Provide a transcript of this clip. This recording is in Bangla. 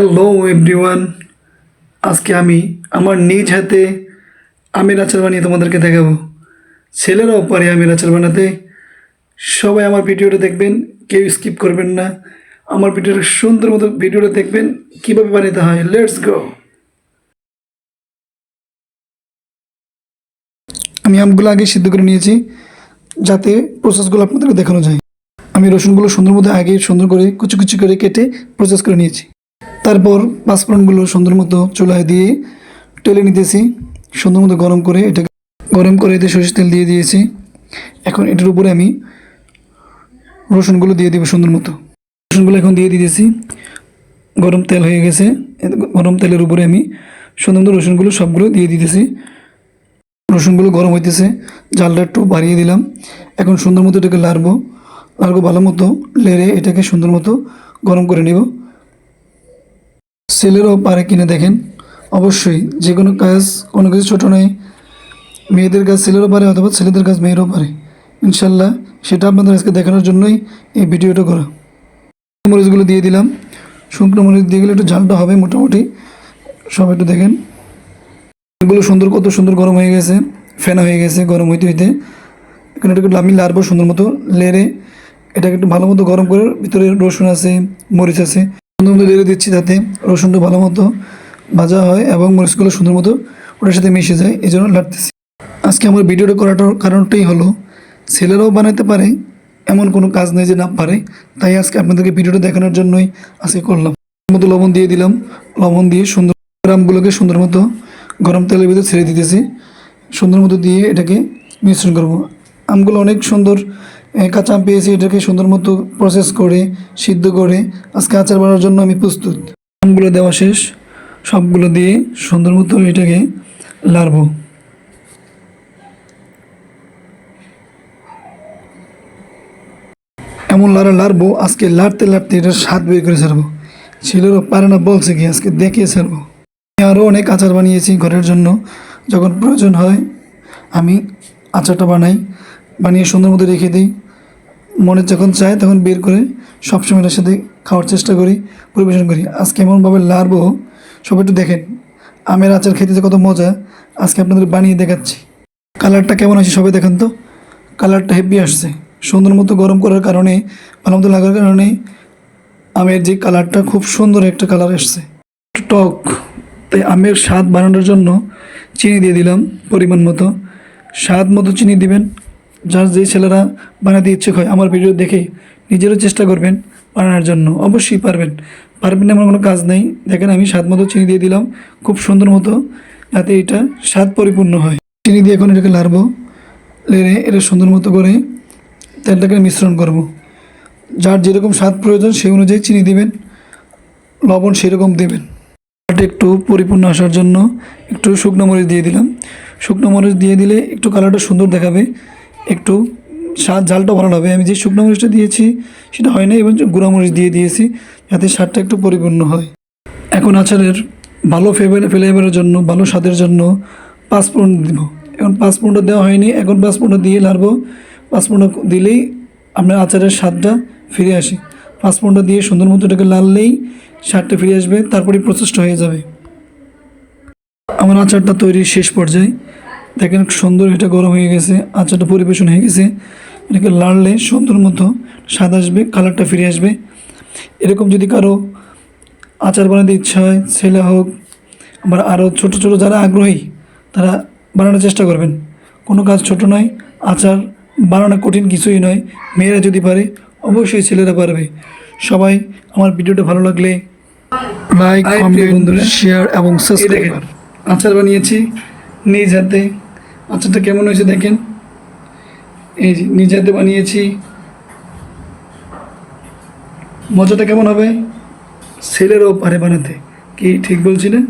হ্যালো এভরিওয়ান, আজকে আমি আমার নিজ হাতে আমের আচার বানিয়ে তোমাদেরকে দেখাবো। ছেলেরাও পারে আমের আচার বানাতে। সবাই আমার ভিডিওটা দেখবেন, কেউ স্কিপ করবেন না। আমার ভিডিওটা সুন্দর মতো ভিডিওটা দেখবেন কীভাবে বানাতে হয়। Let's go. আমি আমগুলো আগে সিদ্ধ করে নিয়েছি যাতে প্রসেসগুলো আপনাদেরকে দেখানো যায়। আমি রসুনগুলো সুন্দর মতো আগে সুন্দর করে কুচি কুচি করে কেটে প্রসেস করে নিয়েছি। তারপর পাঁচফোড়নগুলো সুন্দর মতো চুলায় দিয়ে টেলে নিতেছি, সুন্দর মতো গরম করে এতে সরষের তেল দিয়ে দিয়েছি। এখন এটার উপরে আমি রসুনগুলো দিয়ে দিব সুন্দর মতো। রসুনগুলো এখন দিয়ে দিতেছি। গরম তেল হয়ে গেছে, গরম তেলের উপরে আমি সুন্দর মতো রসুনগুলো সবগুলো দিয়ে দিতেছি। রসুনগুলো গরম হইতেছে, জালটা একটু বাড়িয়ে দিলাম। এখন সুন্দর মতো এটাকে লাড়বো ভালো মতো লেড়ে এটাকে সুন্দর মতো গরম করে নেব। ছেলেরাও পারে কিনে দেখেন। অবশ্যই যে কোনো কাজ কোনো কিছু ছোটো নয়। মেয়েদের কাজ ছেলেরাও পারে অথবা ছেলেদের কাজ মেয়েরাও পারে। ইনশাল্লাহ সেটা আপনাদের আজকে দেখানোর জন্যই এই ভিডিওটা করা। মরিচগুলো দিয়ে দিলাম। শুকনো মরিচ দিয়ে গেলে একটু ঝালটা হবে মোটামুটি। সব একটু দেখেন, এগুলো কত সুন্দর গরম হয়ে গেছে, ফেনা হয়ে গেছে গরম হইতে হইতে। এখন এটাকে আমি লাড়বো সুন্দর মতো লেড়ে এটাকে একটু ভালো মতো গরম করে। ভিতরে রসুন আছে, মরিচ আছে, সুন্দর মতো লেড়ে দিচ্ছি যাতে রসুনটা ভালো মতো ভাজা হয় এবং মরিচগুলো সুন্দর মতো ওটার সাথে মিশে যায়, এই জন্য লাড়তেছি। আজকে আমার ভিডিওটা করাটার কারণটাই হলো ছেলেরাও বানাতে পারে, এমন কোনো কাজ নেই যে না পারে। তাই আজকে আপনাদেরকে ভিডিওটা দেখানোর জন্যই আজকে করলাম। মতো লবণ দিয়ে দিলাম। লবণ দিয়ে সুন্দর আমগুলোকে সুন্দর মতো গরম তেলের ভিতরে ছেড়ে দিতেছি। সুন্দর মতো দিয়ে এটাকে মিশ্রণ করব। আমগুলো অনেক সুন্দর কাঁচা আম পেয়েছি, এটাকে সুন্দর মতো প্রসেস করে সিদ্ধ করে আজকে আচার বানানোর জন্য আমি প্রস্তুত। আমগুলো দেওয়া শেষ, সবগুলো দিয়ে সুন্দর মতো এটাকে লাড়বো। এমন লাড়বো আজকে লাড়তে লাড়তে এটার স্বাদ বের করে ছাড়বো। ছেলেরও পারে না বলছে কি আজকে দেখিয়ে ছাড়বো। আরও অনেক আচার বানিয়েছি ঘরের জন্য। যখন প্রয়োজন হয় আমি আচারটা বানিয়ে সুন্দর মতো রেখে দিই। মনে যখন চায় তখন বের করে সবসময় এটার সাথে খাওয়ার চেষ্টা করি, পরিবেশন করি। আজকে এমনভাবে লাড়বো সবাই একটু দেখেন। আমের আচার খেতে যে কত মজা আজকে আপনাদের বানিয়ে দেখাচ্ছি। কালারটা কেমন আছে সবাই দেখেন তো। কালারটা হেভি আসছে, সুন্দর মতো গরম করার কারণে, ভালো মতো লাগার কারণে আমের যে কালারটা খুব সুন্দর একটা কালার এসছে, টক। তাই আমের স্বাদ বানানোর জন্য চিনি দিয়ে দিলাম পরিমাণ মতো। স্বাদ মতো চিনি দিবেন। যার যেই ছেলেরা বানাতে ইচ্ছুক হয় আমার ভিডিও দেখে নিজেরও চেষ্টা করবেন বানানোর জন্য। অবশ্যই পারবেন না এমন কোনো কাজ নেই। দেখেন আমি স্বাদ মতো চিনি দিয়ে দিলাম খুব সুন্দর মতো, যাতে এটা স্বাদ পরিপূর্ণ হয়। চিনি দিয়ে এখন এটাকে লাড়বো, লেড়ে এটা সুন্দর মতো করে তেলটাকে মিশ্রণ করব। যার যেরকম স্বাদ প্রয়োজন সেই অনুযায়ী চিনি দিবেন, লবণ সেরকম দেবেন। এটা একটু পরিপূর্ণ আসার জন্য একটু শুকনো মরিচ দিয়ে দিলাম। শুকনো মরিচ দিয়ে দিলে একটু কালারটা সুন্দর দেখাবে, একটু স্বাদ ঝালটা ভালো হবে। আমি যে শুকনো মরিচটা দিয়েছি সেটা হয় না, এবং গুঁড়া মরিচ দিয়ে দিয়েছি যাতে স্বাদটা একটু পরিপূর্ণ হয়। এখন আচারের ভালো ফ্লেভারের জন্য, ভালো স্বাদের জন্য পাঁচফোড়ন দিব। এখন পাঁচফোড়নটা দেওয়া হয়নি, এখন পাঁচফোড়নটা দিয়ে লাড়বো। পাঁচফোড়ন দিলেই আপনার আচারের স্বাদটা ফিরে আসে। পাঁচফোড়নটা দিয়ে সুন্দর মতো এটাকে লাড়লেই স্বাদটা ফিরে আসবে, তারপরেই প্রসেসটা হয়ে যাবে। আমার আচারটা তৈরির শেষ পর্যায়ে। দেখেন সুন্দর এটা গরম হয়ে গেছে, আচারটা পরিবেশন হয়ে গেছে। এটাকে লাড়লে সুন্দর মতো স্বাদ আসবে, কালারটা ফিরে আসবে। এরকম যদি কারো আচার বানাতে ইচ্ছা হয়, ছেলে হোক আবার আরও ছোটো ছোটো যারা আগ্রহী তারা বানানোর চেষ্টা করবেন। কোনো কাজ ছোট নয়, আচার বানানো কঠিন কিছুই নয়। মেয়েরা যদি পারে অবশ্যই ছেলেরা পারবে। সবাই আমার ভিডিওটা ভালো লাগলে লাইক, কমেন্ট, শেয়ার এবং সাবস্ক্রাইব। আচার বানিয়েছি নিজ হাতে। আচারটা কেমন হয়েছে দেখেন। এই যে নিজ হাতে বানিয়েছি, মজাটা কেমন হবে। ছেলেরাও পারে বানাতে, কি ঠিক বলছি না?